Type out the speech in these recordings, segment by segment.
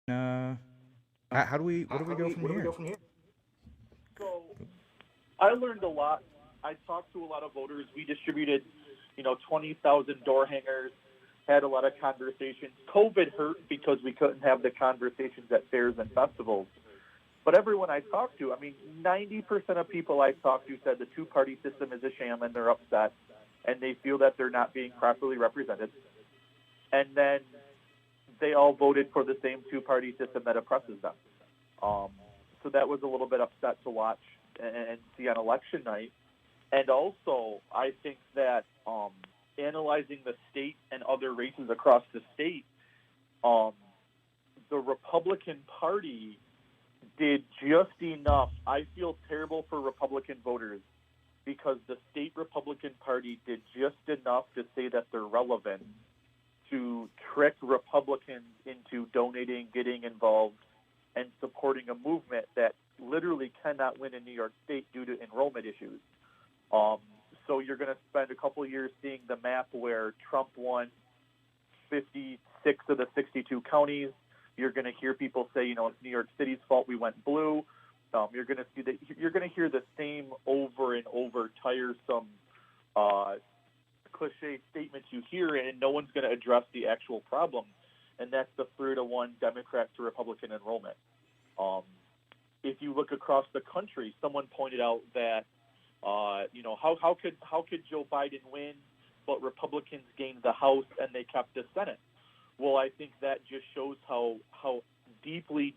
Uh, how do we? Where do we go from What do we here? go from here? So I learned a lot. I talked to a lot of voters. We distributed, 20,000 door hangers, had a lot of conversations. COVID hurt because we couldn't have the conversations at fairs and festivals. But everyone I talked to, I mean, 90% of people I talked to said the two party system is a sham and they're upset and they feel that they're not being properly represented. And then they all voted for the same two party system that oppresses them. Um, so that was a little bit upset to watch and see on election night. And also, I think that analyzing the state and other races across the state, um, the Republican Party did just enough. I feel terrible for Republican voters because the state Republican Party did just enough to say that they're relevant to trick Republicans into donating, getting involved, and supporting a movement that literally cannot win in New York State due to enrollment issues. Um, so you're going to spend a couple of years seeing the map where Trump won 56 of the 62 counties. You're going to hear people say, it's New York City's fault we went blue. You're going to see that you're going to hear the same over and over tiresome uh, cliche statements you hear, and no one's going to address the actual problem, and that's the 3-1 Democrat to Republican enrollment. Um, if you look across the country, someone pointed out that how could Joe Biden win, but Republicans gained the House and they kept the Senate? Well, I think that just shows how deeply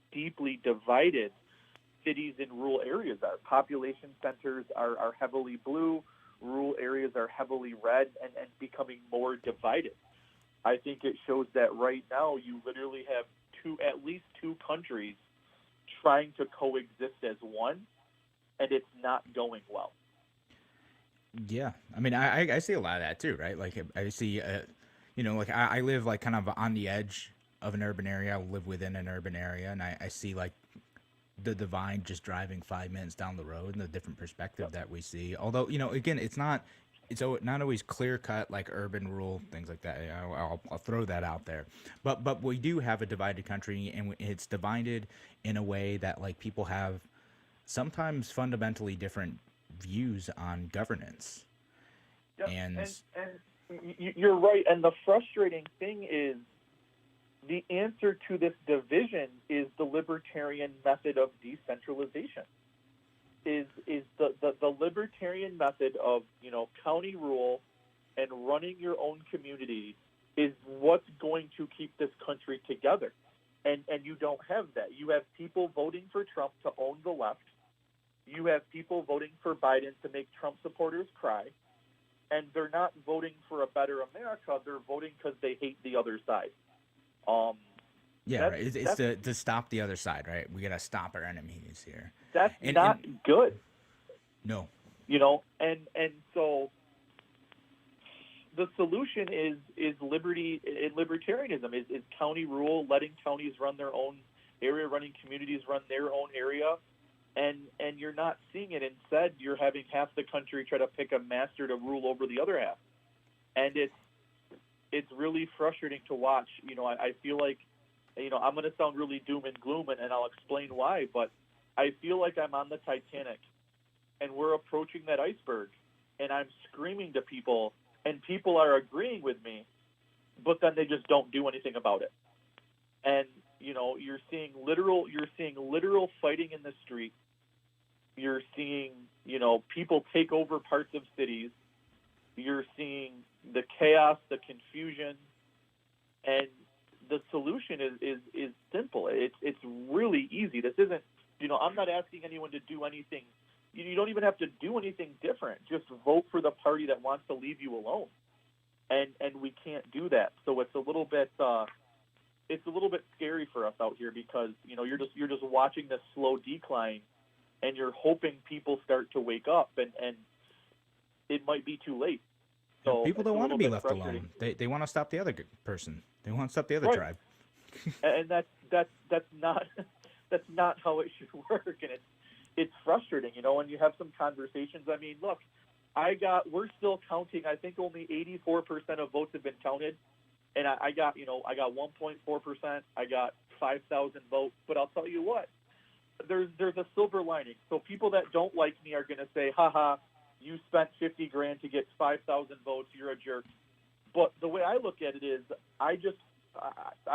divided cities and rural areas are. Population centers are heavily blue, rural areas are heavily red, and becoming more divided. I think it shows that right now you literally have at least two countries trying to coexist as one, and it's not going well. Yeah, I mean, I see a lot of that too, right? Like I see, like I live like kind of on the edge of an urban area. I live within an urban area, and I see like the divine just driving 5 minutes down the road and the different perspective Yep. that we see. Although again, it's not always clear cut like urban, rural, things like that. I'll throw that out there, but we do have a divided country, and it's divided in a way that like people have sometimes fundamentally different views on governance. Yep. And And you're right. And the frustrating thing is the answer to this division is the libertarian method of decentralization. Is the libertarian method of county rule and running your own community is what's going to keep this country together. And you don't have that. You have people voting for Trump to own the left. You have people voting for Biden to make Trump supporters cry, and they're not voting for a better America. They're voting because they hate the other side. Um, yeah, that's right. It's that's to stop the other side, right? We gotta stop our enemies here. that's And not good, no, And so the solution is liberty and libertarianism is county rule, letting counties run their own area, running communities run their own area, and you're not seeing it. Instead, you're having half the country try to pick a master to rule over the other half, and it's really frustrating to watch. I feel like I'm going to sound really doom and gloom, and I'll explain why, but I feel like I'm on the Titanic and we're approaching that iceberg, and I'm screaming to people, and people are agreeing with me, but then they just don't do anything about it. And you're seeing literal fighting in the street. You're seeing people take over parts of cities. You're seeing the chaos, the confusion, and the solution is simple. It's really easy. This isn't I'm not asking anyone to do anything. You don't even have to do anything different. Just vote for the party that wants to leave you alone. And we can't do that. So it's a little bit scary for us out here because you're just watching this slow decline, and you're hoping people start to wake up, and it might be too late. So people it's don't a want to little be bit left frustrating. alone. They want to stop the other person. They want to stop the other Right. tribe. And that's not that's not how it should work, and it's frustrating, when you have some conversations. I mean, look, we're still counting. I think only 84% of votes have been counted, and I got 1.4%. I got 5,000 votes. But I'll tell you what, there's a silver lining. So people that don't like me are going to say, haha, you spent 50 grand to get 5,000 votes, you're a jerk. But the way I look at it is, I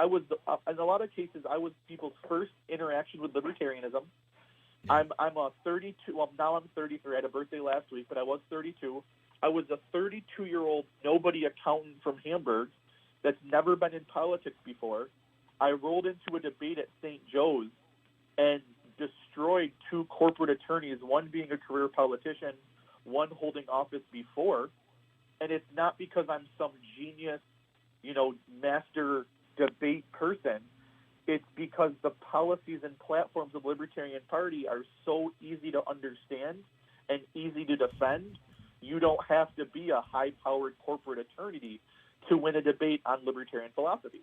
was, in a lot of cases, I was people's first interaction with libertarianism. Yeah. I'm a 32, well, now I'm 33. I had a birthday last week, but I was 32. I was a 32-year-old nobody accountant from Hamburg that's never been in politics before. I rolled into a debate at St. Joe's and destroyed two corporate attorneys, one being a career politician, one holding office before. And it's not because I'm some genius, master debate person. It's because the policies and platforms of the Libertarian Party are so easy to understand and easy to defend. You don't have to be a high-powered corporate attorney to win a debate on libertarian philosophy.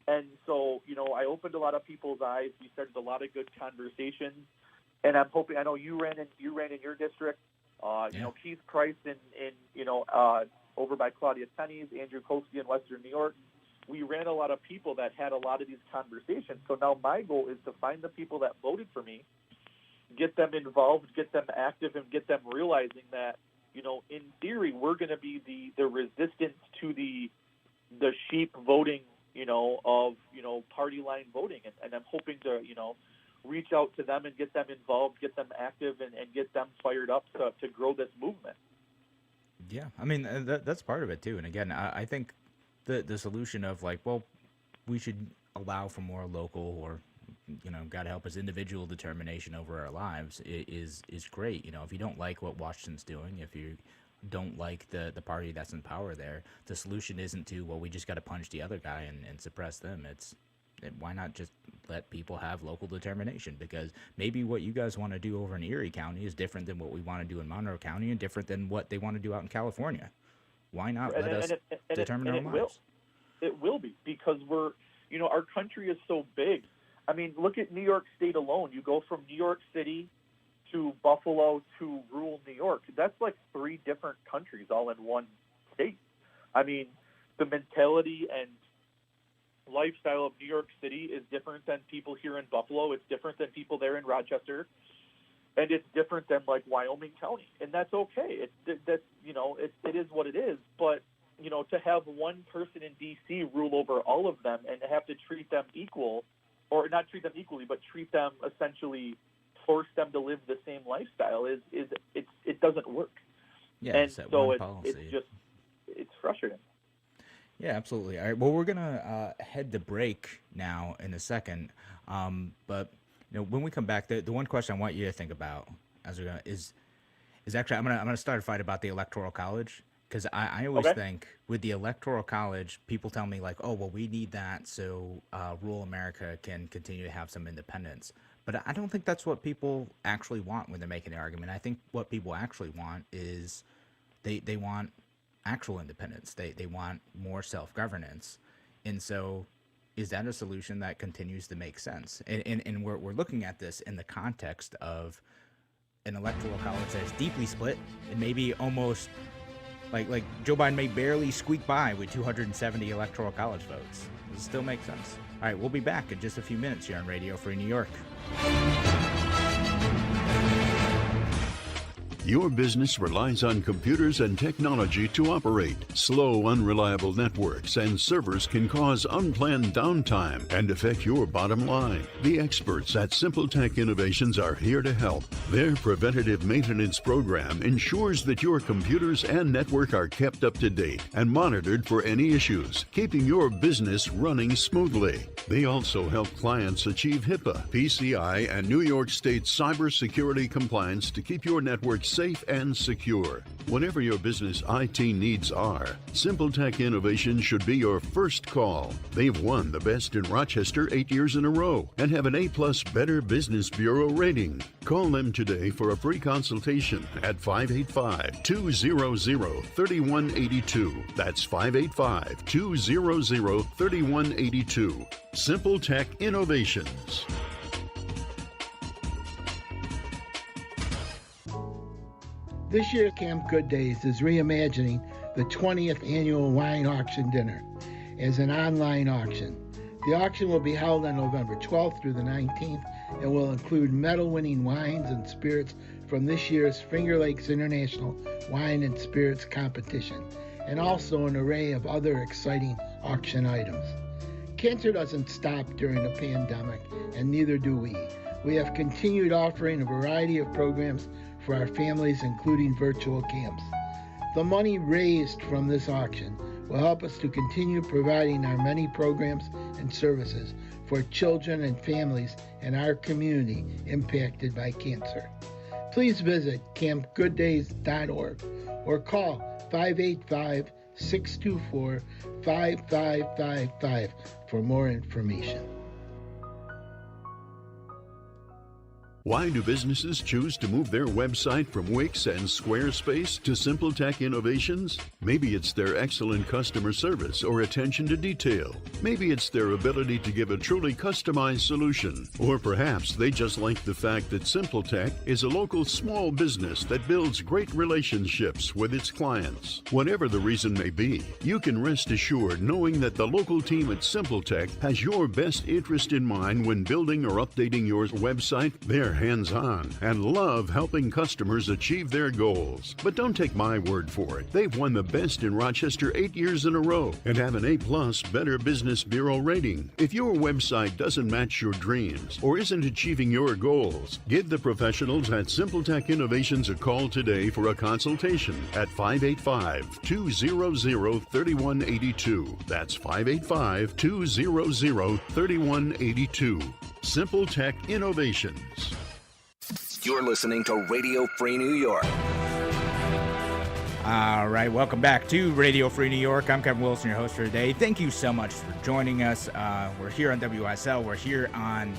And so, I opened a lot of people's eyes. We started a lot of good conversations, and I'm hoping. I know you ran in your district. Keith Price over by Claudia Tenney's, Andrew Koski in Western New York. We ran a lot of people that had a lot of these conversations. So now my goal is to find the people that voted for me, get them involved, get them active, and get them realizing that, in theory, we're going to be the resistance to the sheep voting, of party line voting. And I'm hoping to, reach out to them and get them involved, get them active, and get them fired up to grow this movement. Yeah, I mean, that's part of it, too. And again, I think the solution of we should allow for more local or, God help us, individual determination over our lives is great. If you don't like what Washington's doing, if you don't like the party that's in power there, the solution isn't to, we just got to punch the other guy and suppress them. Why not just let people have local determination? Because maybe what you guys want to do over in Erie County is different than what we want to do in Monroe County and different than what they want to do out in California. Why not let us determine our lives? It will be, because we're, our country is so big. I mean, look at New York State alone. You go from New York City to Buffalo to rural New York. That's like 3 different countries all in one state. I mean, the mentality and lifestyle of New York City is different than people here in Buffalo. It's different than people there in Rochester, and it's different than Wyoming County, and that's okay. It is what it is. But to have one person in D.C. rule over all of them and to have to treat them equal, or not treat them equally, but treat them essentially, force them to live the same lifestyle it doesn't work. Yeah, and so it's frustrating. Yeah, absolutely. All right. Well, we're gonna head to break now in a second. But when we come back, the one question I want you to think about is actually I'm gonna start a fight about the Electoral College, because I always think with the Electoral College, people tell me we need that so rural America can continue to have some independence. But I don't think that's what people actually want when they're making the argument. I think what people actually want is they want actual independence. They want more self-governance. And so is that a solution that continues to make sense? And we're looking at this in the context of an electoral college that's deeply split and maybe almost like Joe Biden may barely squeak by with 270 electoral college votes. Does it still make sense? All right, we'll be back in just a few minutes here on Radio Free New York. Your business relies on computers and technology to operate. Slow, unreliable networks and servers can cause unplanned downtime and affect your bottom line. The experts at Simple Tech Innovations are here to help. Their preventative maintenance program ensures that your computers and network are kept up to date and monitored for any issues, keeping your business running smoothly. They also help clients achieve HIPAA, PCI, and New York State cybersecurity compliance to keep your network safe and secure. Whatever your business IT needs are, Simple Tech Innovation should be your first call. They've won the Best in Rochester 8 years in a row and have an A+ Better Business Bureau rating. Call them today for a free consultation at 585-200-3182. That's 585-200-3182. Simple Tech Innovations. This year's Camp Good Days is reimagining the 20th annual wine auction dinner as an online auction. The auction will be held on November 12th through the 19th and will include medal-winning wines and spirits from this year's Finger Lakes International Wine and Spirits Competition, and also an array of other exciting auction items. Cancer doesn't stop during the pandemic, and neither do we. We have continued offering a variety of programs for our families, including virtual camps. The money raised from this auction will help us to continue providing our many programs and services for children and families in our community impacted by cancer. Please visit campgooddays.org or call 585-624-5555 for more information. Why do businesses choose to move their website from Wix and Squarespace to SimpleTech Innovations? Maybe it's their excellent customer service or attention to detail. Maybe it's their ability to give a truly customized solution. Or perhaps they just like the fact that SimpleTech is a local small business that builds great relationships with its clients. Whatever the reason may be, you can rest assured knowing that the local team at SimpleTech has your best interest in mind when building or updating your website. They're hands-on and love helping customers achieve their goals. But don't take my word for it. They've won the best in Rochester 8 years in a row and have an A+ Better Business Bureau rating. If your website doesn't match your dreams or isn't achieving your goals, give the professionals at SimpleTech Innovations a call today for a consultation at 585-200-3182. That's 585-200-3182. SimpleTech Innovations. You're listening to Radio Free New York. All right, welcome back to Radio Free New York. I'm Kevin Wilson, your host for today. Thank you so much for joining us. We're here on WSL. We're here on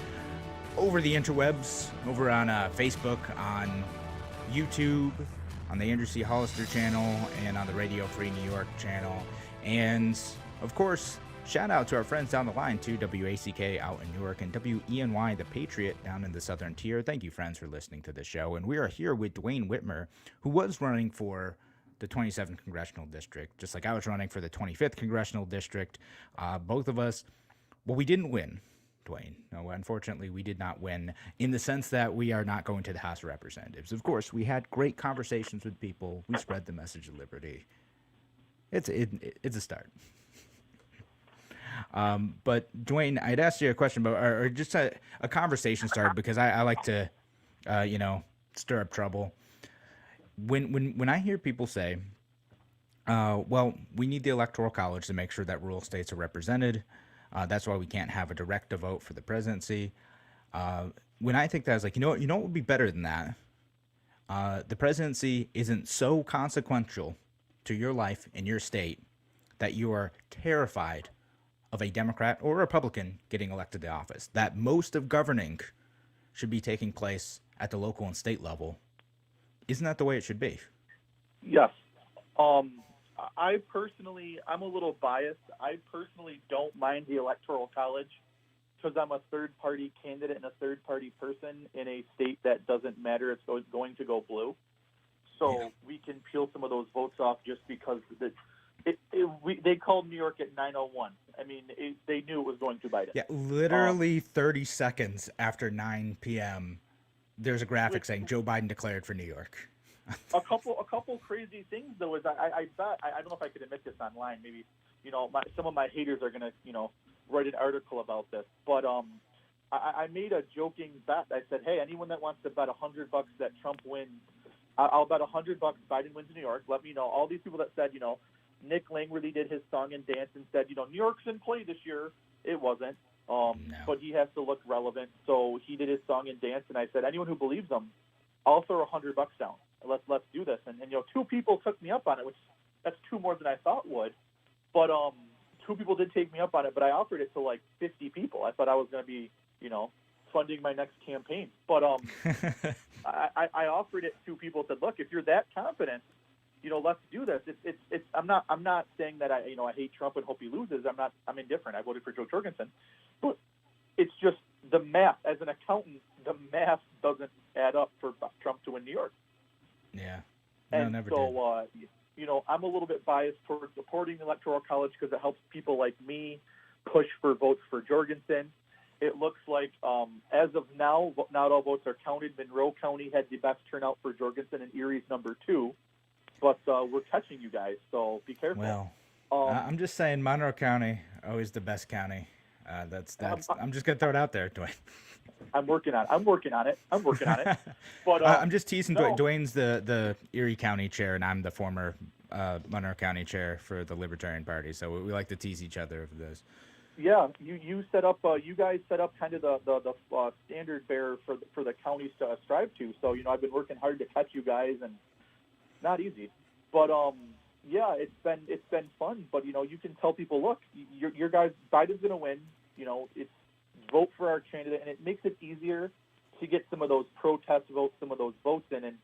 over the interwebs, over on Facebook, on YouTube, on the Andrew C. Hollister channel, and on the Radio Free New York channel. And, of course, shout out to our friends down the line, too, WACK out in Newark and WENY, the Patriot, down in the Southern Tier. Thank you, friends, for listening to the show. And we are here with Dwayne Whitmer, who was running for the 27th Congressional District, just like I was running for the 25th Congressional District. Both of us, well, we didn't win, Dwayne. No, unfortunately, we did not win in the sense that we are not going to the House of Representatives. Of course, we had great conversations with people. We spread the message of liberty. It's a start. But Dwayne, I'd asked you a question about, or just a conversation started, because I like to, stir up trouble. When I hear people say, well, we need the Electoral College to make sure that rural states are represented. That's why we can't have a direct vote for the presidency. When I think that, I was like, you know what would be better than that? The presidency isn't so consequential to your life in your state that you are terrified of a Democrat or Republican getting elected to office, that most of governing should be taking place at the local and state level. Isn't that the way it should be? Yes. I'm a little biased. I personally don't mind the Electoral College because I'm a third-party candidate and a third-party person in a state that doesn't matter. It's going to go blue. So we can peel some of those votes off just because they called New York at 9:01. I mean, they knew it was going to Biden. Yeah, literally 30 seconds after 9 p.m., there's a graphic saying Joe Biden declared for New York. a couple crazy things, though, is I bet, I don't know if I could admit this online. Maybe, some of my haters are going to, write an article about this. But I made a joking bet. I said, hey, anyone that wants to bet $100 that Trump wins, I'll bet $100 Biden wins in New York. Let me know. All these people that said, Nick Langworthy did his song and dance and said, New York's in play this year. It wasn't. No. But he has to look relevant. So he did his song and dance, and I said, anyone who believes him, I'll throw $100 down. Let's do this. And 2 people took me up on it, which that's 2 more than I thought would. But 2 people did take me up on it, but I offered it to like 50 people. I thought I was going to be, funding my next campaign. But I offered it to people. Said, look, if you're that confident, let's do this. I'm not saying that I hate Trump and hope he loses. I'm indifferent. I voted for Joe Jorgensen, but it's just the math. As an accountant, the math doesn't add up for Trump to win New York. Yeah. And never so, I'm a little bit biased towards supporting the Electoral College because it helps people like me push for votes for Jorgensen. It looks like, as of now, not all votes are counted. Monroe County had the best turnout for Jorgensen, and Erie's number 2. But we're catching you guys, so be careful. Well, I'm just saying, Monroe County always the best county. That's. I'm just gonna throw it out there, Dwayne. I'm working on it. But I'm just teasing. no. Dwayne's the Erie County chair, and I'm the former Monroe County chair for the Libertarian Party. So we like to tease each other of this. Yeah, you set up. You guys set up kind of the standard bearer for the counties to strive to. So I've been working hard to catch you guys, and not easy. But yeah, it's been fun. But you can tell people, look, your guys, Biden's going to win. It's vote for our candidate, and it makes it easier to get some of those protest votes, some of those votes in. And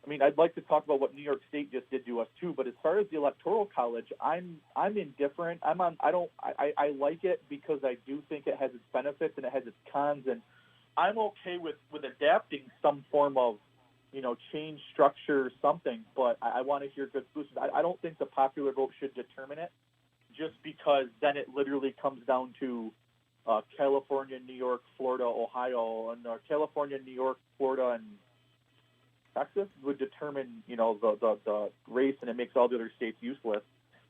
I mean, I'd like to talk about what New York State just did to us too. But as far as the Electoral College, I'm indifferent. I like it because I do think it has its benefits and it has its cons, and I'm okay with adapting some form of change structure, something. But I want to hear good solutions. I don't think the popular vote should determine it, just because then it literally comes down to California, New York, Florida, Ohio, and California, New York, Florida, and Texas would determine, the race, and it makes all the other states useless.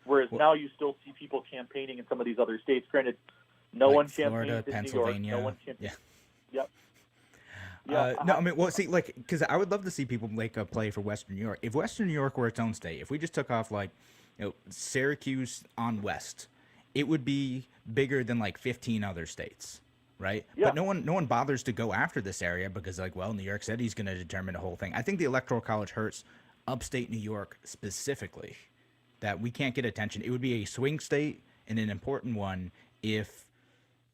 Whereas now you still see people campaigning in some of these other states. Granted, no like one Florida, campaigns in New York. Pennsylvania. No one campaigns. Yeah. Yep. No, I mean, well, see, because I would love to see people make a play for Western New York. If Western New York were its own state, if we just took off Syracuse on west, it would be bigger than 15 other states, right? Yeah. But no one bothers to go after this area because New York City's going to determine the whole thing. I think the Electoral College hurts upstate New York specifically, that we can't get attention. It would be a swing state and an important one if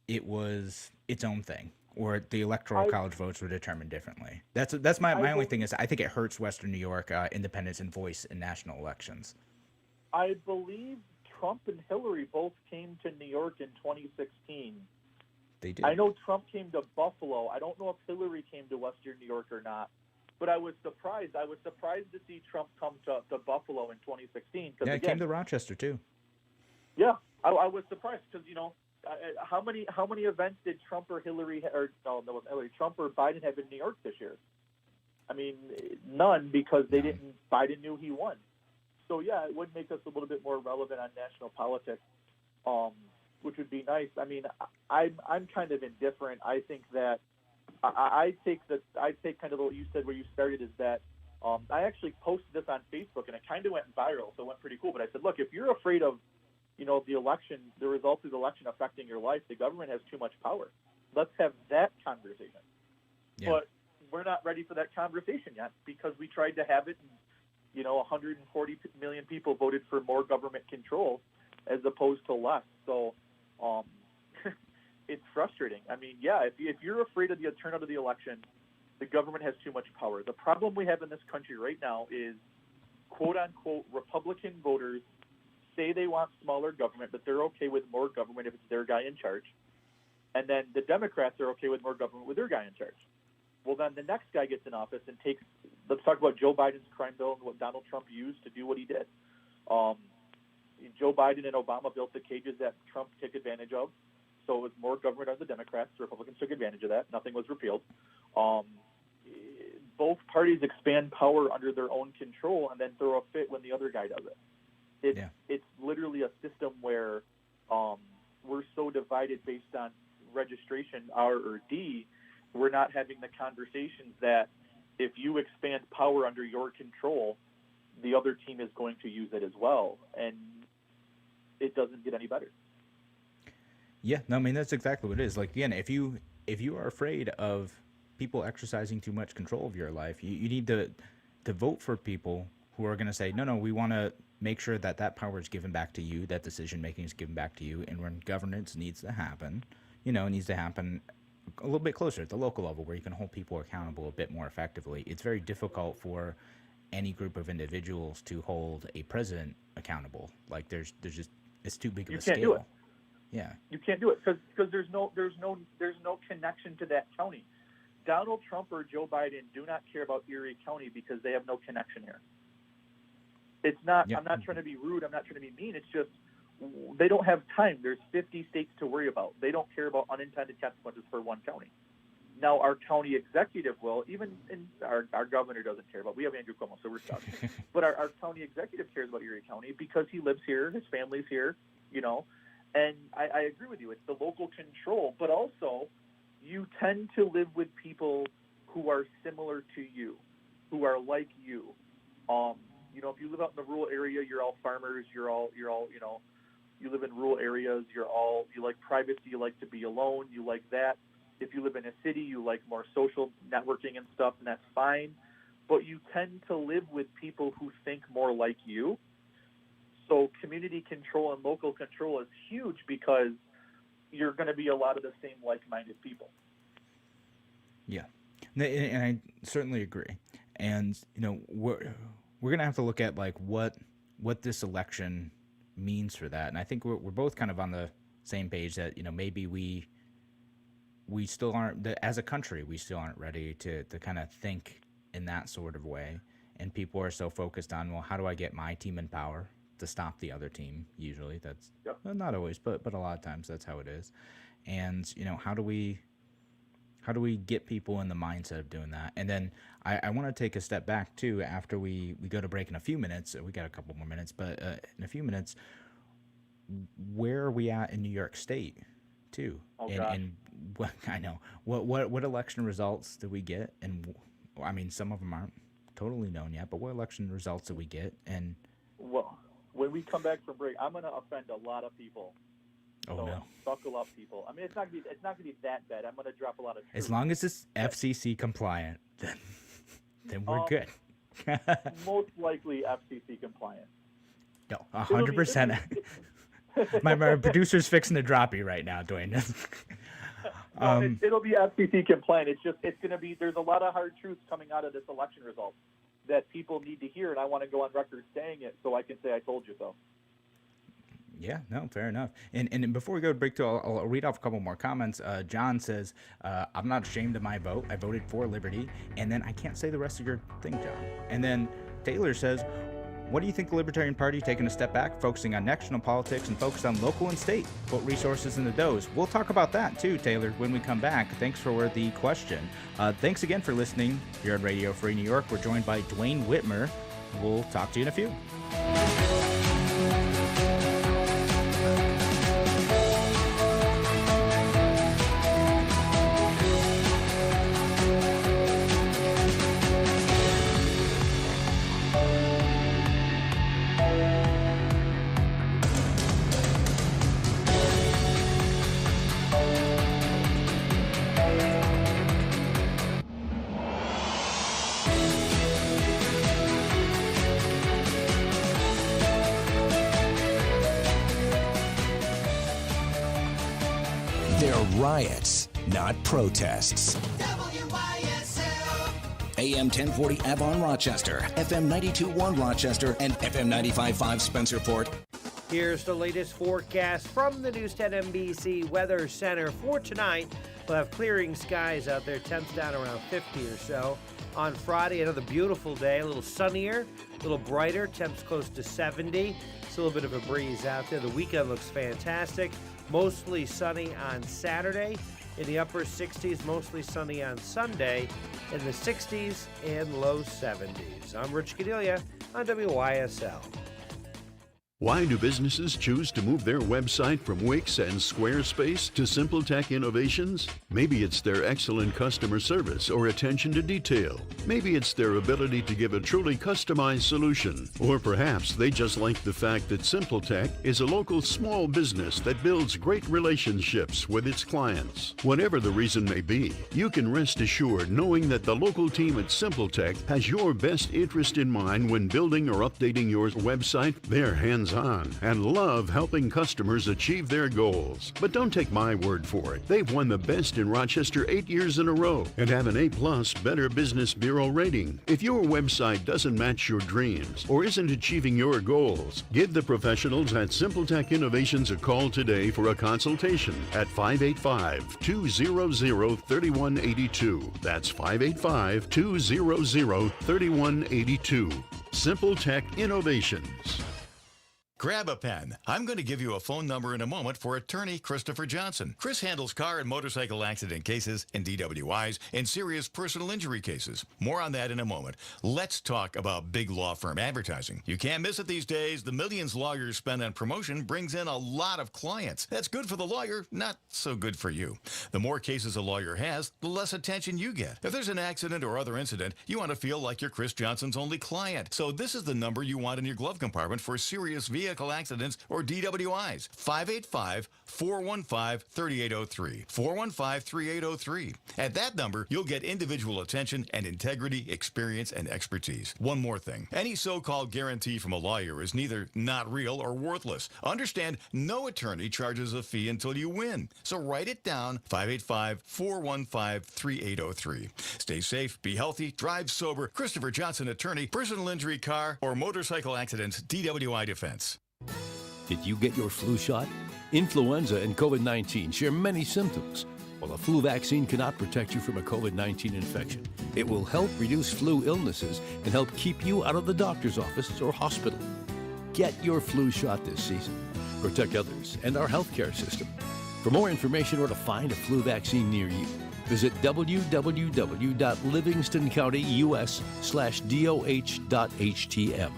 it was its own thing, or the Electoral College votes were determined differently. That's my only thing is I think it hurts Western New York independence and voice in national elections. I believe Trump and Hillary both came to New York in 2016. They did. I know Trump came to Buffalo. I don't know if Hillary came to Western New York or not. But I was surprised. I was surprised to see Trump come to Buffalo in 2016. Yeah, it came to Rochester too. Yeah, I was surprised because how many events did Trump or Hillary Trump or Biden have in New York this year? I mean, none, because didn't. Biden knew he won. So yeah, it would make us a little bit more relevant on national politics, which would be nice. I mean, I'm kind of indifferent. I think that I take kind of what you said where you started is that I actually posted this on Facebook and it kind of went viral, so it went pretty cool. But I said, look, if you're afraid of the election, the results of the election affecting your life, the government has too much power. Let's have that conversation. Yeah. But we're not ready for that conversation yet because we tried to have it and 140 million people voted for more government control as opposed to less. So it's frustrating. I mean, yeah, if you're afraid of the turnout of the election, the government has too much power. The problem we have in this country right now is, quote-unquote, Republican voters say they want smaller government, but they're okay with more government if it's their guy in charge. And then the Democrats are okay with more government with their guy in charge. Well, then the next guy gets in office and let's talk about Joe Biden's crime bill and what Donald Trump used to do what he did. Joe Biden and Obama built the cages that Trump took advantage of. So it was more government under the Democrats. The Republicans took advantage of that. Nothing was repealed. Both parties expand power under their own control and then throw a fit when the other guy does it. It's literally a system where we're so divided based on registration, R or D, we're not having the conversations that if you expand power under your control, the other team is going to use it as well. And it doesn't get any better. Yeah, no, I mean, that's exactly what it is. Again, if you are afraid of people exercising too much control of your life, you need to vote for people who are going to say, no, we want to make sure that power is given back to you, that decision-making is given back to you, and when governance needs to happen, it needs to happen a little bit closer at the local level where you can hold people accountable a bit more effectively. It's very difficult for any group of individuals to hold a president accountable. There's just, it's too big of a scale. You can't do it. Yeah. You can't do it because there's no connection to that county. Donald Trump or Joe Biden do not care about Erie County because they have no connection here. It's not. Yeah. I'm not trying to be rude. I'm not trying to be mean. It's just they don't have time. There's 50 states to worry about. They don't care about unintended consequences for one county. Now, our county executive will, even our governor doesn't care, but we have Andrew Cuomo, so we're stuck. But our county executive cares about Erie County because he lives here, his family's here, you know. And I agree with you. It's the local control, but also you tend to live with people who are similar to you, who are like you. You know, if you live out in the rural area, you're all farmers. You're all, you know, you live in rural areas. You like privacy. You like to be alone. You like that. If you live in a city, you like more social networking and stuff, and that's fine. But you tend to live with people who think more like you. So community control and local control is huge because you're going to be a lot of the same like-minded people. Yeah, and I certainly agree. And you know, we're going to have to look at like what this election means for that. And I think we're both kind of on the same page that, you know, maybe we still aren't, as a country, we still aren't ready to kind of think in that sort of way. And people are so focused on, well, how do I get my team in power to stop the other team? Usually that's well, not always, but a lot of times that's how it is. And, you know, how do we get people in the mindset of doing that? And then I want to take a step back too, after we go to break in a few minutes. We got a couple more minutes, but in a few minutes, where are we at in New York State too? Oh, and what, I know what election results did we get? And I mean, some of them aren't totally known yet, but what election results did we get? And well, when we come back from break, I'm going to offend a lot of people. oh so no, buckle up, people. I mean, it's not gonna be that bad. I'm going to drop a lot of truth. as long as it's FCC compliant, then we're good. Most likely FCC compliant. No, 100%. My producer's fixing to drop you right now, Dwayne. It'll be FCC compliant. It's going to be. There's a lot of hard truths coming out of this election result that people need to hear, and I want to go on record saying it so I can say I told you so. Yeah, no, fair enough. And before we go to break, too, I'll read off a couple more comments. John says, I'm not ashamed of my vote. I voted for liberty. And then I can't say the rest of your thing, John. And then Taylor says, what do you think the Libertarian Party taking a step back, focusing on national politics and focused on local and state? Put resources in the does. We'll talk about that too, Taylor, when we come back. Thanks for the question. Thanks again for listening here at Radio Free New York. We're joined by Dwayne Whitmer. We'll talk to you in a few. Riots, not protests. AM 1040 Avon Rochester, FM 92.1 Rochester, and FM 95.5 Spencerport. Here's the latest forecast from the News 10 NBC Weather Center for tonight. We'll have clearing skies out there, temps down around 50 or so. On Friday, another beautiful day, a little sunnier, a little brighter, temps close to 70. It's a little bit of a breeze out there. The weekend looks fantastic. Mostly sunny on Saturday, in the upper 60s, mostly sunny on Sunday, in the 60s and low 70s. I'm Rich Cadelia on WYSL. Why do businesses choose to move their website from Wix and Squarespace to SimpleTech Innovations? Maybe it's their excellent customer service or attention to detail. Maybe it's their ability to give a truly customized solution. Or perhaps they just like the fact that SimpleTech is a local small business that builds great relationships with its clients. Whatever the reason may be, you can rest assured knowing that the local team at SimpleTech has your best interest in mind when building or updating your website. They're hands-on and love helping customers achieve their goals. But don't take my word for it. They've won the best in Rochester 8 years in a row and have an A+ Better Business Bureau rating. If your website doesn't match your dreams or isn't achieving your goals, give the professionals at SimpleTech Innovations a call today for a consultation at 585-200-3182. That's 585-200-3182. SimpleTech Innovations. Grab a pen. I'm going to give you a phone number in a moment for attorney Christopher Johnson. Chris handles car and motorcycle accident cases and DWIs and serious personal injury cases. More on that in a moment. Let's talk about big law firm advertising. You can't miss it these days. The millions lawyers spend on promotion brings in a lot of clients. That's good for the lawyer, not so good for you. The more cases a lawyer has, the less attention you get. If there's an accident or other incident, you want to feel like you're Chris Johnson's only client. So this is the number you want in your glove compartment for serious vehicle accidents or DWIs. 585-415-3803. 415-3803. At that number, you'll get individual attention and integrity, experience, and expertise. One more thing. Any so-called guarantee from a lawyer is neither not real or worthless. Understand, no attorney charges a fee until you win. So write it down, 585-415-3803. Stay safe, be healthy, drive sober. Christopher Johnson, attorney, personal injury, car, or motorcycle accidents, DWI defense. Did you get your flu shot? Influenza and COVID-19 share many symptoms. While a flu vaccine cannot protect you from a COVID-19 infection, it will help reduce flu illnesses and help keep you out of the doctor's office or hospital. Get your flu shot this season. Protect others and our healthcare system. For more information or to find a flu vaccine near you, visit www.livingstoncountyus/doh.htm.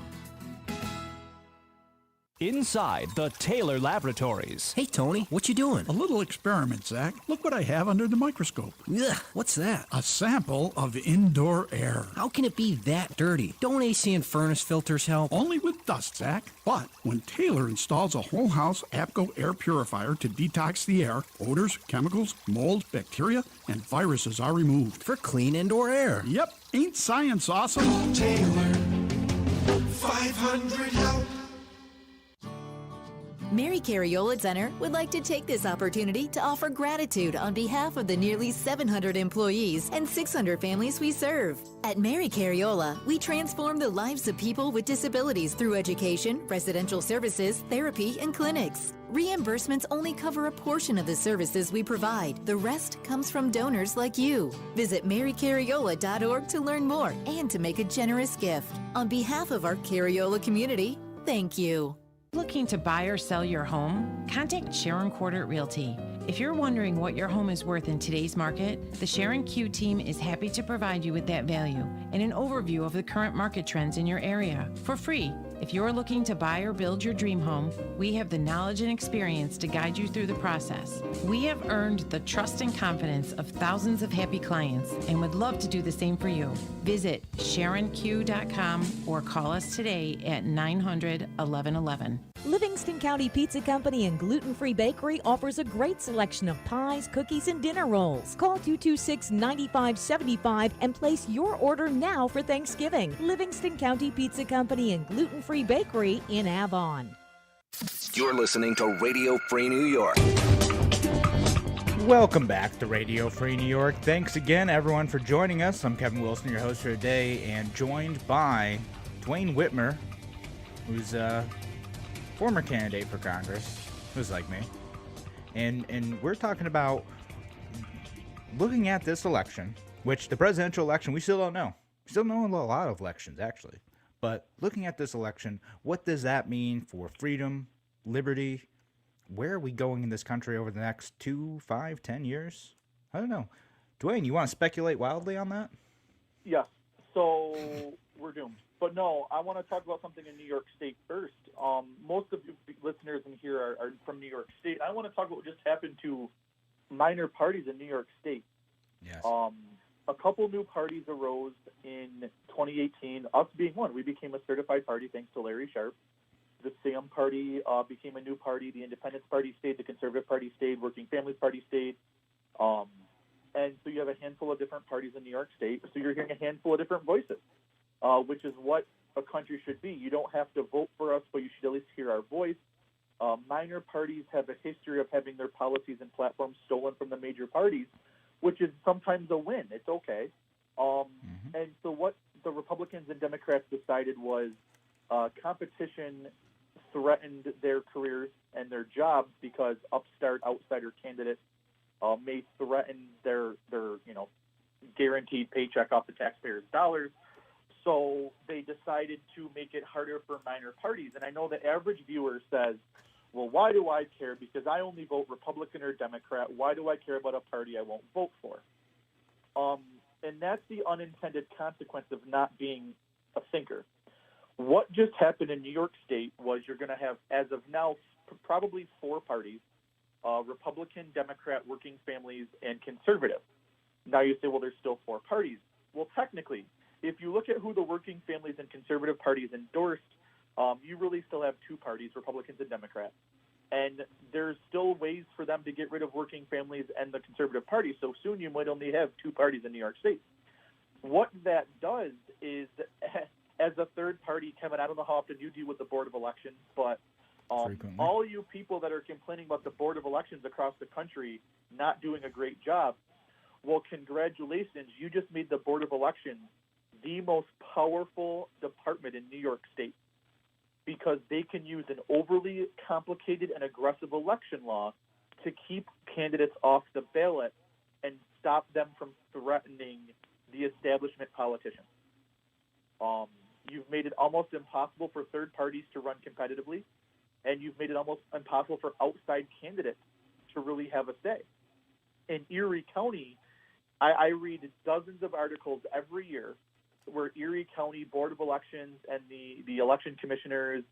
Inside the Taylor Laboratories. Hey, Tony, what you doing? A little experiment, Zach. Look what I have under the microscope. Ugh, what's that? A sample of indoor air. How can it be that dirty? Don't AC and furnace filters help? Only with dust, Zach. But when Taylor installs a whole house APCO air purifier to detox the air, odors, chemicals, mold, bacteria, and viruses are removed. For clean indoor air. Yep. Ain't science awesome? Taylor, 500 help. Mary Cariola Center would like to take this opportunity to offer gratitude on behalf of the nearly 700 employees and 600 families we serve. At Mary Cariola, we transform the lives of people with disabilities through education, residential services, therapy, and clinics. Reimbursements only cover a portion of the services we provide. The rest comes from donors like you. Visit marycariola.org to learn more and to make a generous gift. On behalf of our Cariola community, thank you. Looking to buy or sell your home? Contact Sharon Quartert Realty. If you're wondering what your home is worth in today's market, the Sharon Q team is happy to provide you with that value and an overview of the current market trends in your area for free. If you're looking to buy or build your dream home, we have the knowledge and experience to guide you through the process. We have earned the trust and confidence of thousands of happy clients and would love to do the same for you. Visit SharonQ.com or call us today at 900-1111. Livingston County Pizza Company and Gluten Free Bakery offers a great selection of pies, cookies, and dinner rolls. Call 226-9575 and place your order now for Thanksgiving. Livingston County Pizza Company and Gluten Free Bakery in Avon. You're listening to Radio Free New York. Welcome back to Radio Free New York. Thanks again, everyone, for joining us. I'm Kevin Wilson, your host for today, and joined by Dwayne Whitmer, who's a former candidate for Congress, who's like me. And we're talking about looking at this election, which the presidential election, we still don't know. We still know a lot of elections, actually. But looking at this election, what does that mean for freedom, liberty? Where are we going in this country over the next 2, 5, 10 years? I don't know. Dwayne, you want to speculate wildly on that? Yes. So we're doomed. But no, I want to talk about something in New York State first. Most of you listeners in here are from New York State. I want to talk about what just happened to minor parties in New York State. Yes. A couple new parties arose in 2018, us being one. We became a certified party thanks to Larry Sharpe. The SAM Party became a new party. The Independence Party stayed. The Conservative Party stayed. Working Families Party stayed. And so you have a handful of different parties in New York State. So you're hearing a handful of different voices, which is what a country should be. You don't have to vote for us, but you should at least hear our voice. Minor parties have a history of having their policies and platforms stolen from the major parties, which is sometimes a win. It's okay. And so what the Republicans and Democrats decided was competition threatened their careers and their jobs because upstart outsider candidates may threaten their guaranteed paycheck off the taxpayers' dollars. So they decided to make it harder for minor parties. And I know the average viewer says, well, why do I care? Because I only vote Republican or Democrat. Why do I care about a party I won't vote for? And that's the unintended consequence of not being a thinker. What just happened in New York State was you're going to have, as of now, probably 4 parties, Republican, Democrat, working families, and conservative. Now you say, well, there's still 4 parties. Well, technically, if you look at who the working families and conservative parties endorsed, you really still have 2 parties, Republicans and Democrats. And there's still ways for them to get rid of working families and the conservative party. So soon you might only have 2 parties in New York State. What that does is, as a third party, Kevin, I don't know how often you deal with the Board of Elections, but all you people that are complaining about the Board of Elections across the country not doing a great job, well, congratulations. You just made the Board of Elections the most powerful department in New York State, because they can use an overly complicated and aggressive election law to keep candidates off the ballot and stop them from threatening the establishment politicians. You've made it almost impossible for third parties to run competitively, and you've made it almost impossible for outside candidates to really have a say. In Erie County, I read dozens of articles every year where Erie County Board of Elections and the election commissioners,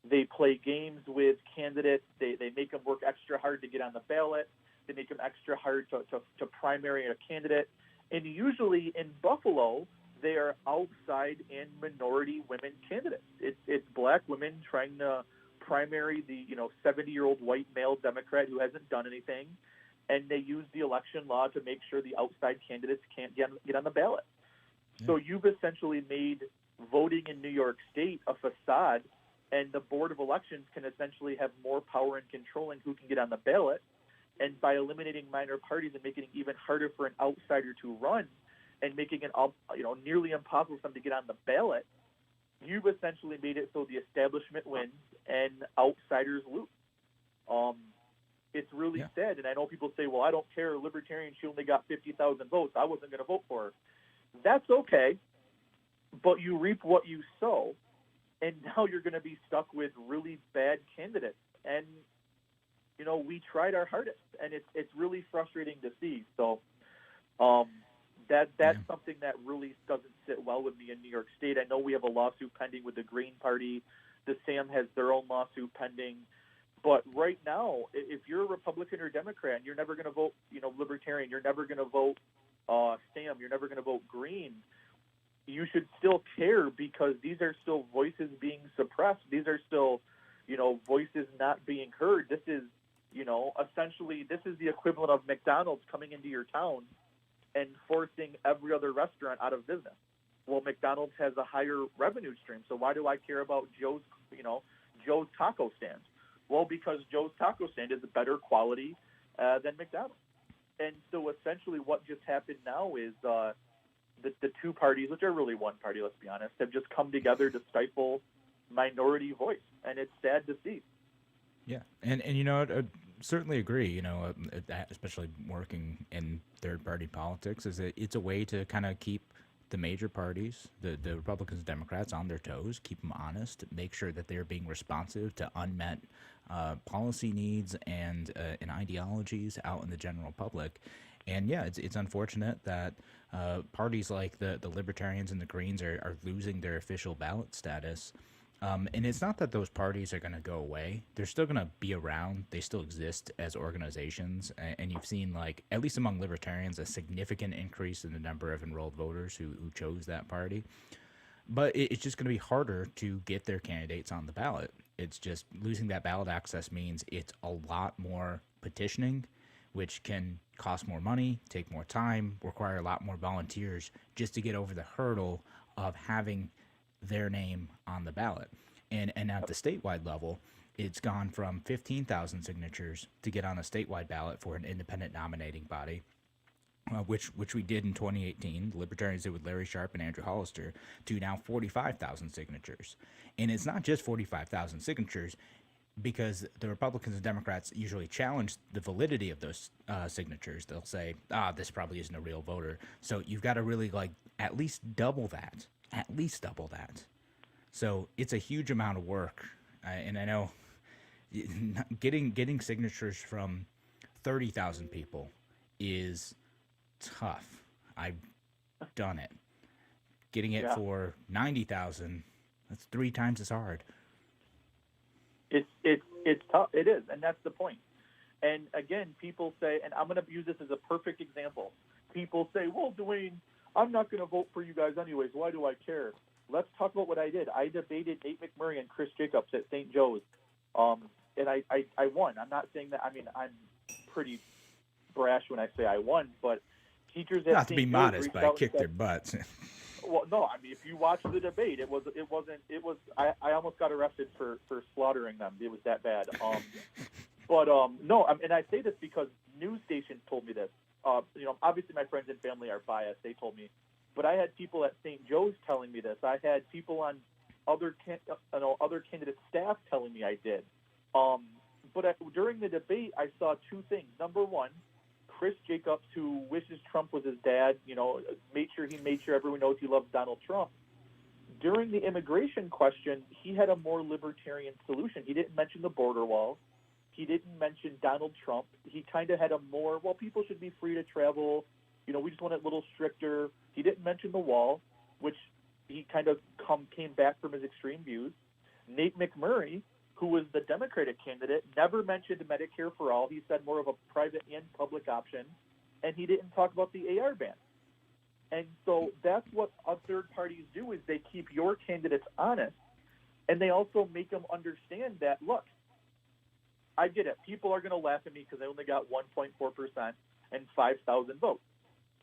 they play games with candidates. They make them work extra hard to get on the ballot. They make them extra hard to primary a candidate. And usually in Buffalo, they are outside and minority women candidates. It's black women trying to primary the 70-year-old white male Democrat who hasn't done anything, and they use the election law to make sure the outside candidates can't get on the ballot. So you've essentially made voting in New York State a facade, and the Board of Elections can essentially have more power in controlling who can get on the ballot. And by eliminating minor parties and making it even harder for an outsider to run, and making it nearly impossible for them to get on the ballot, you've essentially made it so the establishment wins and outsiders lose. It's really sad, and I know people say, well, I don't care, Libertarian, she only got 50,000 votes, I wasn't going to vote for her. That's okay, but you reap what you sow, and now you're going to be stuck with really bad candidates. And, we tried our hardest, and it's really frustrating to see. So that's something that really doesn't sit well with me in New York State. I know we have a lawsuit pending with the Green Party. The SAM has their own lawsuit pending. But right now, if you're a Republican or Democrat, and you're never going to vote, Libertarian, you're never going to vote SAM, you're never going to vote Green, you should still care, because these are still voices being suppressed. These are still, voices not being heard. This is, essentially, this is the equivalent of McDonald's coming into your town and forcing every other restaurant out of business. Well, McDonald's has a higher revenue stream, so why do I care about Joe's taco stand? Well, because Joe's taco stand is better quality than McDonald's. And so essentially what just happened now is the 2 parties, which are really one party, let's be honest, have just come together to stifle minority voice. And it's sad to see. Yeah. And I certainly agree, especially working in third-party politics, is that it's a way to kind of keep the major parties, the Republicans and Democrats, on their toes, keep them honest, make sure that they're being responsive to unmet policy needs and ideologies out in the general public. And it's unfortunate that parties like the Libertarians and the Greens are losing their official ballot status. And it's not that those parties are going to go away. They're still going to be around. They still exist as organizations. And you've seen, at least among Libertarians, a significant increase in the number of enrolled voters who chose that party. But it's just going to be harder to get their candidates on the ballot. It's just losing that ballot access means it's a lot more petitioning, which can cost more money, take more time, require a lot more volunteers just to get over the hurdle of having their name on the ballot. And at the statewide level, it's gone from 15,000 signatures to get on a statewide ballot for an independent nominating body, which we did in 2018. The Libertarians did with Larry Sharpe and Andrew Hollister, to now 45,000 signatures. And it's not just 45,000 signatures, because the Republicans and Democrats usually challenge the validity of those signatures. They'll say, this probably isn't a real voter. So you've got to really at least double that at least double that. So it's a huge amount of work, and I know getting signatures from 30,000 people is tough. I've done it. Getting it for 90,000, that's 3 times as hard. It's tough. It is, and that's the point. And again, people say, and I'm going to use this as a perfect example. People say, well, Dwayne, I'm not going to vote for you guys anyways. Why do I care? Let's talk about what I did. I debated Nate McMurray and Chris Jacobs at St. Joe's, and I won. I'm not saying that. I mean, I'm pretty brash when I say I won, but teachers at not St. to be Joe's modest, but I kicked their butts. Well, no, I mean, if you watch the debate, I almost got arrested for slaughtering them. It was that bad. No, and I say this because news stations told me this. Obviously my friends and family are biased. They told me, but I had people at St. Joe's telling me this. I had people on other candidate staff telling me I did. But during the debate, I saw 2 things. Number one, Chris Jacobs, who wishes Trump was his dad, made sure everyone knows he loves Donald Trump. During the immigration question, he had a more libertarian solution. He didn't mention the border walls. He didn't mention Donald Trump. He kind of had a more, well, people should be free to travel. We just want it a little stricter. He didn't mention the wall, which he kind of came back from his extreme views. Nate McMurray, who was the Democratic candidate, never mentioned Medicare for all. He said more of a private and public option, and he didn't talk about the AR ban. And so that's what third parties do, is they keep your candidates honest, and they also make them understand that, look, I get it. People are going to laugh at me because I only got 1.4% and 5,000 votes.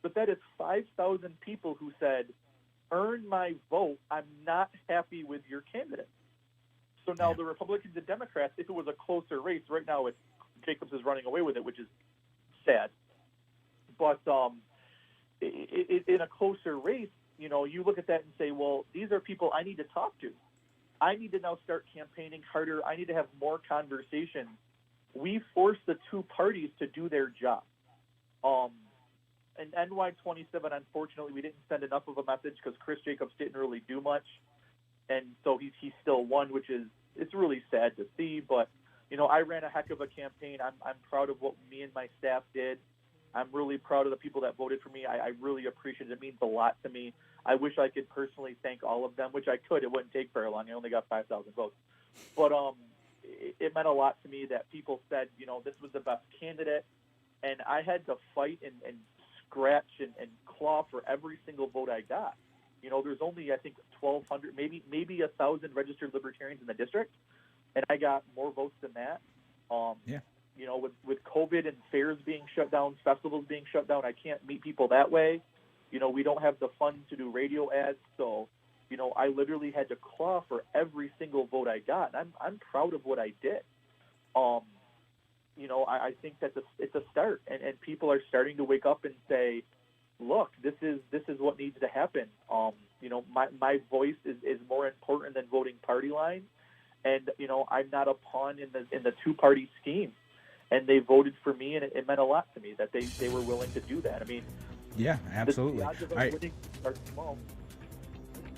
But that is 5,000 people who said, earn my vote. I'm not happy with your candidate. So now the Republicans and Democrats, if it was a closer race, right now Jacobs is running away with it, which is sad. But in a closer race, you look at that and say, well, these are people I need to talk to. I need to now start campaigning harder. I need to have more conversations. We force the 2 parties to do their job. And NY27, unfortunately, we didn't send enough of a message because Chris Jacobs didn't really do much. And so he still won, it's really sad to see. But, I ran a heck of a campaign. I'm proud of what me and my staff did. I'm really proud of the people that voted for me. I really appreciate it. It means a lot to me. I wish I could personally thank all of them, which I could. It wouldn't take very long. I only got 5,000 votes. But it meant a lot to me that people said, this was the best candidate. And I had to fight and scratch and claw for every single vote I got. There's only, I think, 1,200, maybe 1,000 registered libertarians in the district, and I got more votes than that. With COVID and fairs being shut down, festivals being shut down, I can't meet people that way. We don't have the funds to do radio ads, so, I literally had to claw for every single vote I got. And I'm proud of what I did. I think that it's a start, and people are starting to wake up and say, look, this is what needs to happen. My voice is more important than voting party lines, and I'm not a pawn in the 2-party scheme. And they voted for me, and it meant a lot to me that they were willing to do that. I mean, yeah, absolutely. The odds of us winning are small.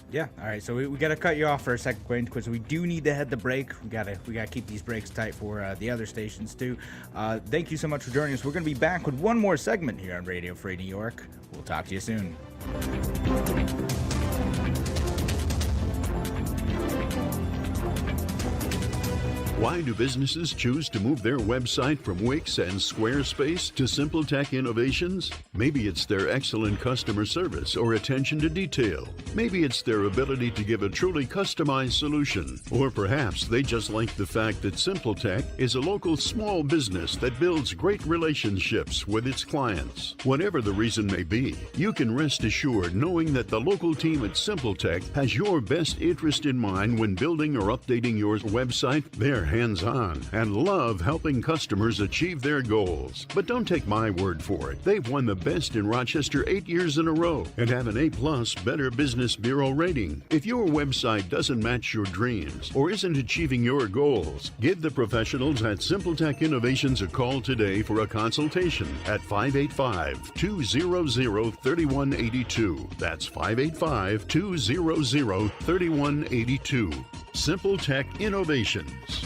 Yeah. All right. So we got to cut you off for a second, Quinn, because we do need to head the break. We got to keep these breaks tight for the other stations too. Thank you so much for joining us. We're going to be back with one more segment here on Radio Free New York. We'll talk to you soon. Why do businesses choose to move their website from Wix and Squarespace to SimpleTech Innovations? Maybe it's their excellent customer service or attention to detail. Maybe it's their ability to give a truly customized solution. Or perhaps they just like the fact that SimpleTech is a local small business that builds great relationships with its clients. Whatever the reason may be, you can rest assured knowing that the local team at SimpleTech has your best interest in mind when building or updating your website. They're hands-on and love helping customers achieve their goals. But don't take my word for it. They've won the best in Rochester 8 years in a row and have an A+ Better Business Bureau rating. If your website doesn't match your dreams or isn't achieving your goals, give the professionals at Simple Tech Innovations a call today for a consultation at 585-200-3182. That's 585-200-3182. Simple Tech Innovations.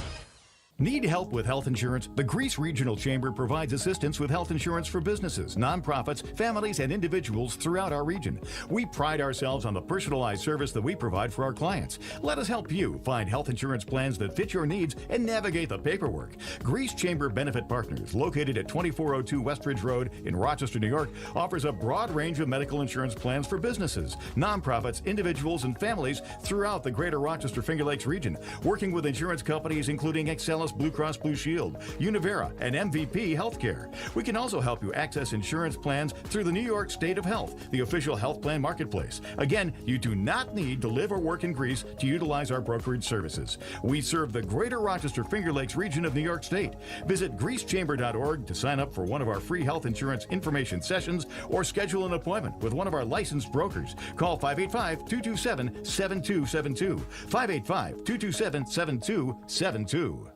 Need help with health insurance? The Greece Regional Chamber provides assistance with health insurance for businesses, nonprofits, families, and individuals throughout our region. We pride ourselves on the personalized service that we provide for our clients. Let us help you find health insurance plans that fit your needs and navigate the paperwork. Greece Chamber Benefit Partners, located at 2402 Westridge Road in Rochester, New York, offers a broad range of medical insurance plans for businesses, nonprofits, individuals, and families throughout the greater Rochester Finger Lakes region, working with insurance companies including Excellus Blue Cross Blue Shield, Univera, and MVP Healthcare. We can also help you access insurance plans through the New York State of Health, the official health plan marketplace. Again, you do not need to live or work in Greece to utilize our brokerage services. We serve the greater Rochester Finger Lakes region of New York State. Visit greecechamber.org to sign up for one of our free health insurance information sessions or schedule an appointment with one of our licensed brokers. Call 585-227-7272. 585-227-7272.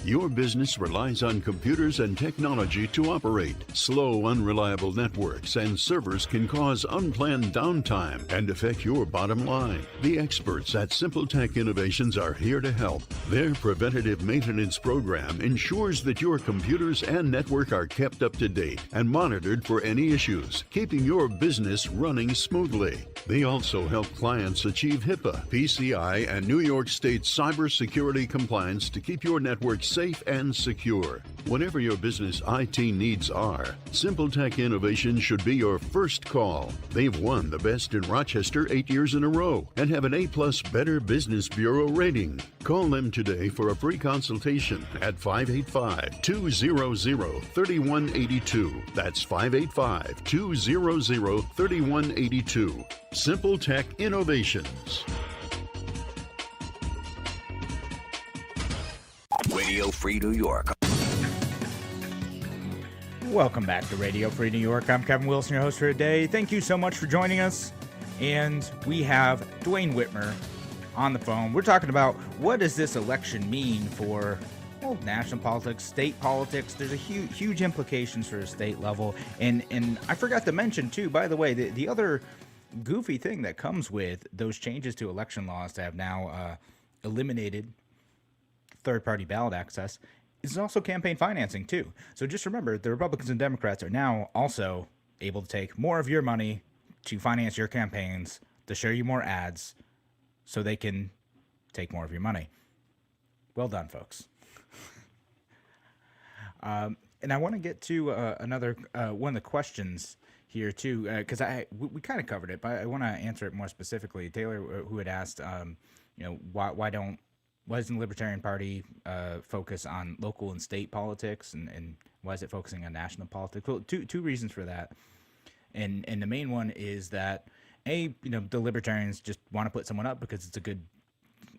Your business relies on computers and technology to operate. Slow, unreliable networks and servers can cause unplanned downtime and affect your bottom line. The experts at Simple Tech Innovations are here to help. Their preventative maintenance program ensures that your computers and network are kept up to date and monitored for any issues, keeping your business running smoothly. They also help clients achieve HIPAA, PCI, and New York State cybersecurity compliance to keep your network safe and secure. Whatever your business IT needs are, Simple Tech Innovations should be your first call. They've won the best in Rochester 8 years in a row and have an A+ Better Business Bureau rating. Call them today for a free consultation at 585-200-3182. That's 585-200-3182. Simple Tech Innovations. Radio Free New York. Welcome back to Radio Free New York. I'm Kevin Wilson, your host for today. Thank you so much for joining us. And we have Dwayne Whitmer on the phone. We're talking about what does this election mean for national politics, state politics. There's a huge implications for the state level. And I forgot to mention, too, by the way, the other goofy thing that comes with those changes to election laws that have now eliminated third-party ballot access is also campaign financing, too. So just remember, the Republicans and Democrats are now also able to take more of your money to finance your campaigns, to show you more ads, so they can take more of your money. Well done, folks. And I want to get to another one of the questions here, too, because we kind of covered it, but I want to answer it more specifically. Taylor, who had asked, why doesn't the Libertarian Party focus on local and state politics, and why is it focusing on national politics? Well, two reasons for that, and the main one is that the Libertarians just want to put someone up because it's a good,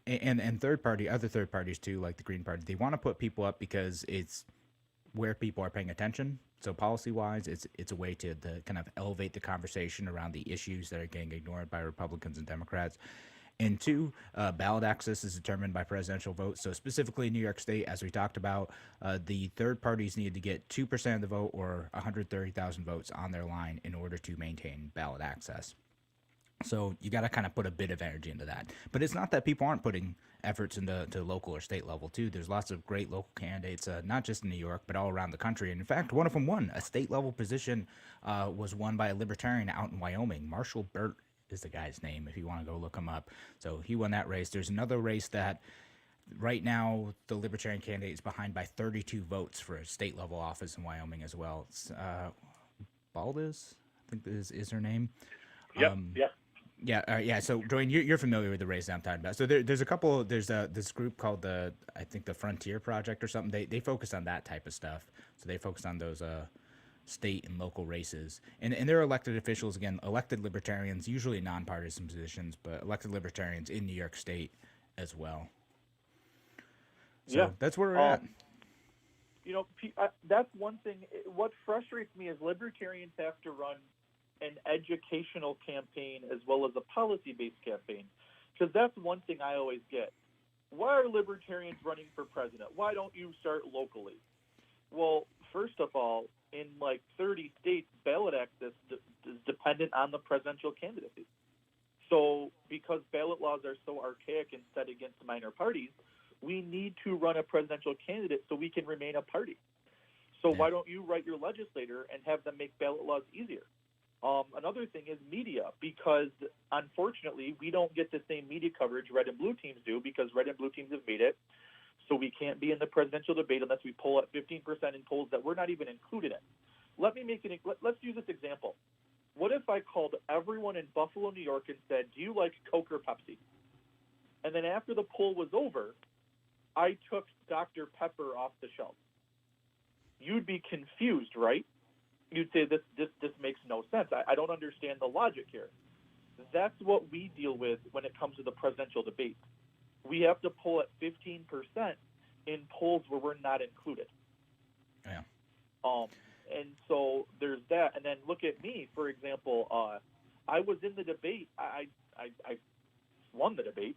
and other third parties too, like the Green Party, they want to put people up because it's where people are paying attention. So policy-wise, it's a way to kind of elevate the conversation around the issues that are getting ignored by Republicans and Democrats. And two, ballot access is determined by presidential votes. So specifically in New York State, as we talked about, the third parties need to get 2% of the vote or 130,000 votes on their line in order to maintain ballot access. So you got to kind of put a bit of energy into that. But it's not that people aren't putting efforts into local or state level, too. There's lots of great local candidates, not just in New York, but all around the country. And in fact, one of them won. A state level position was won by a Libertarian out in Wyoming. Marshall Burt is the guy's name, if you want to go look him up. So he won that race. There's another race that right now the Libertarian candidate is behind by 32 votes for a state level office in Wyoming as well. It's Baldes, I think is her name. Yep. Yeah. So, Dwayne, you're familiar with the race that I'm talking about. So there's a couple. There's this group called the Frontier Project or something. They focus on that type of stuff. So they focus on those state and local races, and they're elected officials, again, elected libertarians, usually nonpartisan positions, but elected libertarians in New York State as well. So that's where we're at. You know, that's one thing. What frustrates me is libertarians have to run an educational campaign as well as a policy-based campaign, because that's one thing I always get. Why are libertarians running for president? Why don't you start locally? Well, first of all, in like 30 states, ballot access is dependent on the presidential candidacy. So because ballot laws are so archaic and set against minor parties, we need to run a presidential candidate so we can remain a party. So why don't you write your legislator and have them make ballot laws easier? Another thing is media, because unfortunately we don't get the same media coverage red and blue teams do, because red and blue teams have made it so we can't be in the presidential debate unless we poll at 15% in polls that we're not even included in. Let's use this example. What if I called everyone in Buffalo, New York and said, do you like Coke or Pepsi? And then after the poll was over, I took Dr. Pepper off the shelf. You'd be confused, right? You'd say, this makes no sense. I don't understand the logic here. That's what we deal with when it comes to the presidential debate. We have to poll at 15% in polls where we're not included. Yeah. And so there's that. And then look at me, for example. I was in the debate. I won the debate.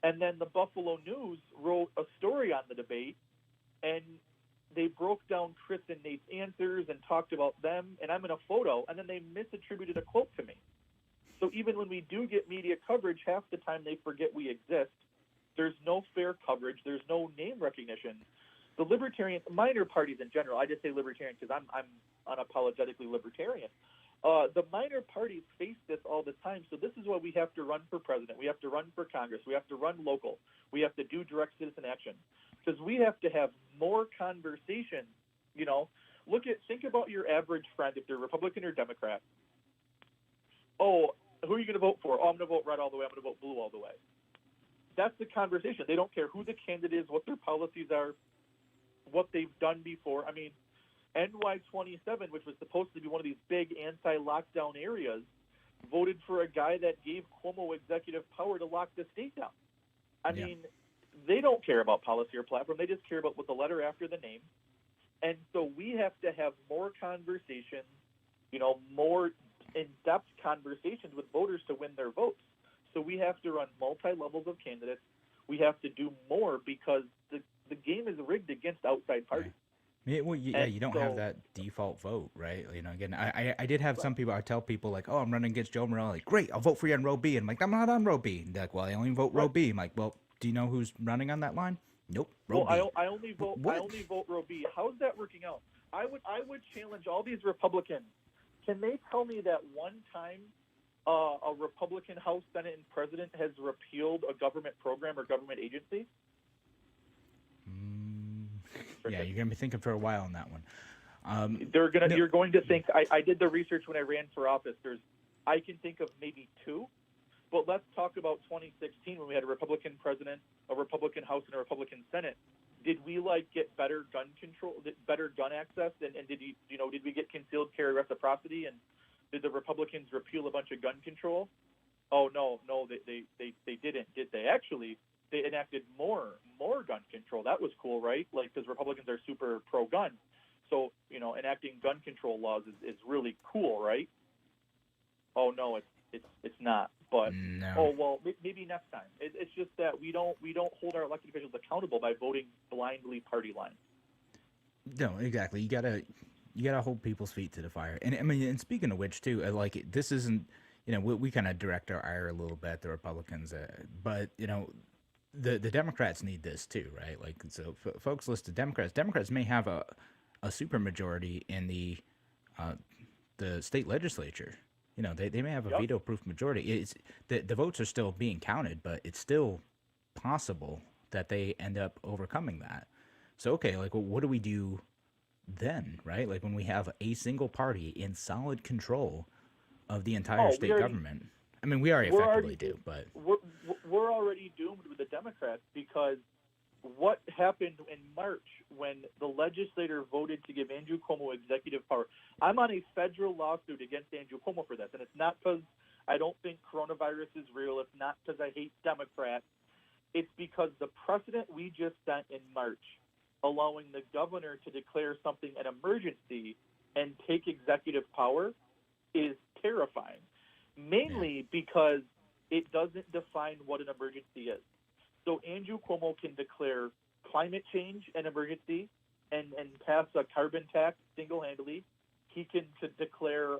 And then the Buffalo News wrote a story on the debate, and they broke down Chris and Nate's answers and talked about them, and I'm in a photo, and then they misattributed a quote to me. So even when we do get media coverage, half the time they forget we exist. There's no fair coverage. There's no name recognition. The libertarians, minor parties in general, I just say libertarian because I'm unapologetically libertarian. The minor parties face this all the time, so this is why we have to run for president. We have to run for Congress. We have to run local. We have to do direct citizen action, because we have to have more conversation. You know, think about your average friend, if they're Republican or Democrat. Oh, who are you going to vote for? Oh, I'm going to vote red all the way. I'm going to vote blue all the way. That's the conversation. They don't care who the candidate is, what their policies are, what they've done before. I mean, NY27, which was supposed to be one of these big anti-lockdown areas, voted for a guy that gave Cuomo executive power to lock the state down. I mean, they don't care about policy or platform. They just care about what the letter after the name. And so we have to have more conversations, more in-depth conversations with voters to win their votes. So we have to run multi-levels of candidates. We have to do more because the game is rigged against outside parties. Yeah, well, you don't have that default vote, right? Again, I did have some people, I tell people like, oh, I'm running against Joe Morale. Like, great, I'll vote for you on row B. And I'm like, I'm not on row B. And they're like, well, I only vote row B. I'm like, well, do you know who's running on that line? Nope, row B. I only vote row B. How's that working out? I would challenge all these Republicans. Can they tell me that one time a Republican House, Senate, and President has repealed a government program or government agency? Yeah, you're gonna be thinking for a while on that one. You're going to think. I did the research when I ran for office. I can think of maybe two, but let's talk about 2016 when we had a Republican president, a Republican House, and a Republican Senate. Did we get better gun control, better gun access, and did we get concealed carry reciprocity, and did the Republicans repeal a bunch of gun control? Oh no, they didn't. Did they actually? They enacted more gun control. That was cool, right? Because Republicans are super pro-gun. So, enacting gun control laws is really cool, right? Oh, no, it's not. But, no. Oh, well, maybe next time. It's just that we don't hold our elected officials accountable by voting blindly party line. No, exactly. You gotta hold people's feet to the fire. And, I mean, and speaking of which, too, this isn't, we kind of direct our ire a little bit at the Republicans, but, the Democrats need this too, right? So folks listed Democrats may have a supermajority in the state legislature. They may have a veto-proof majority. It's the votes are still being counted, but it's still possible that they end up overcoming that. So okay, what do we do then, right? When we have a single party in solid control of the entire state government. I mean, we already effectively do, but we're already doomed with the Democrats, because what happened in March when the legislator voted to give Andrew Cuomo executive power? I'm on a federal lawsuit against Andrew Cuomo for this, and it's not because I don't think coronavirus is real. It's not because I hate Democrats. It's because the precedent we just set in March, allowing the governor to declare something an emergency and take executive power, is terrifying, mainly because it doesn't define what an emergency is. So Andrew Cuomo can declare climate change an emergency and pass a carbon tax single-handedly. He can declare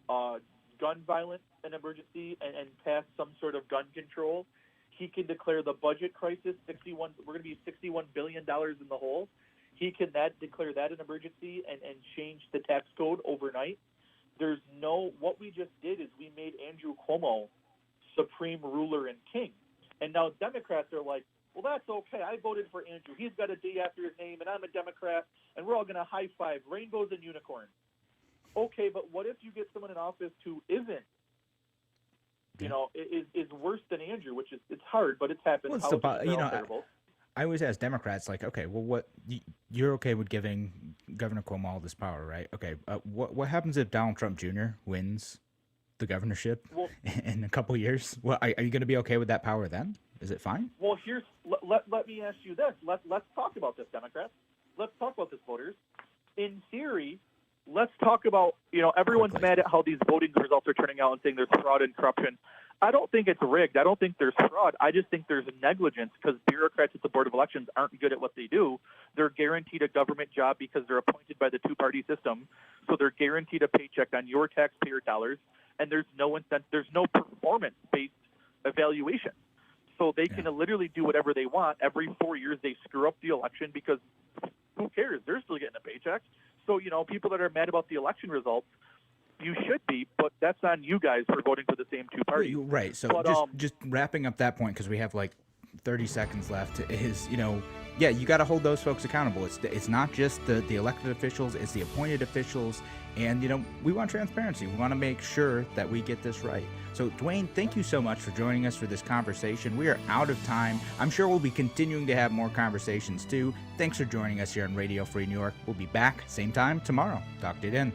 gun violence an emergency and pass some sort of gun control. He can declare the budget crisis, we're going to be $61 billion in the hole. He can declare that an emergency and change the tax code overnight. What we just did is we made Andrew Cuomo supreme ruler and king. And now Democrats are like, well, that's okay. I voted for Andrew. He's got a D after his name, and I'm a Democrat, and we're all going to high five, rainbows and unicorns. Okay, but what if you get someone in office who isn't, is worse than Andrew, which it's hard, but it's happened. Well, I always ask Democrats, like, okay, well, you're okay with giving Governor Cuomo all this power, right? Okay, what happens if Donald Trump Jr. wins the governorship in a couple years? Well, are you going to be okay with that power then? Is it fine? Well, let me ask you this. Let's talk about this, Democrats. Let's talk about this, voters. In theory, let's talk about, everyone's mad at how these voting results are turning out and saying there's fraud and corruption. I don't think it's rigged. I don't think there's fraud. I just think there's negligence because bureaucrats at the Board of Elections aren't good at what they do. They're guaranteed a government job because they're appointed by the two-party system, so they're guaranteed a paycheck on your taxpayer dollars, and there's no incentive, there's no performance-based evaluation. So they can literally do whatever they want. Every 4 years they screw up the election because who cares? They're still getting a paycheck. So, people that are mad about the election results, you should be, but that's on you guys for voting for the same two parties. Right. So just wrapping up that point, because we have like 30 seconds left, is, you got to hold those folks accountable. It's not just the elected officials, it's the appointed officials. And, we want transparency. We want to make sure that we get this right. So, Dwayne, thank you so much for joining us for this conversation. We are out of time. I'm sure we'll be continuing to have more conversations, too. Thanks for joining us here on Radio Free New York. We'll be back same time tomorrow. Talk to you then.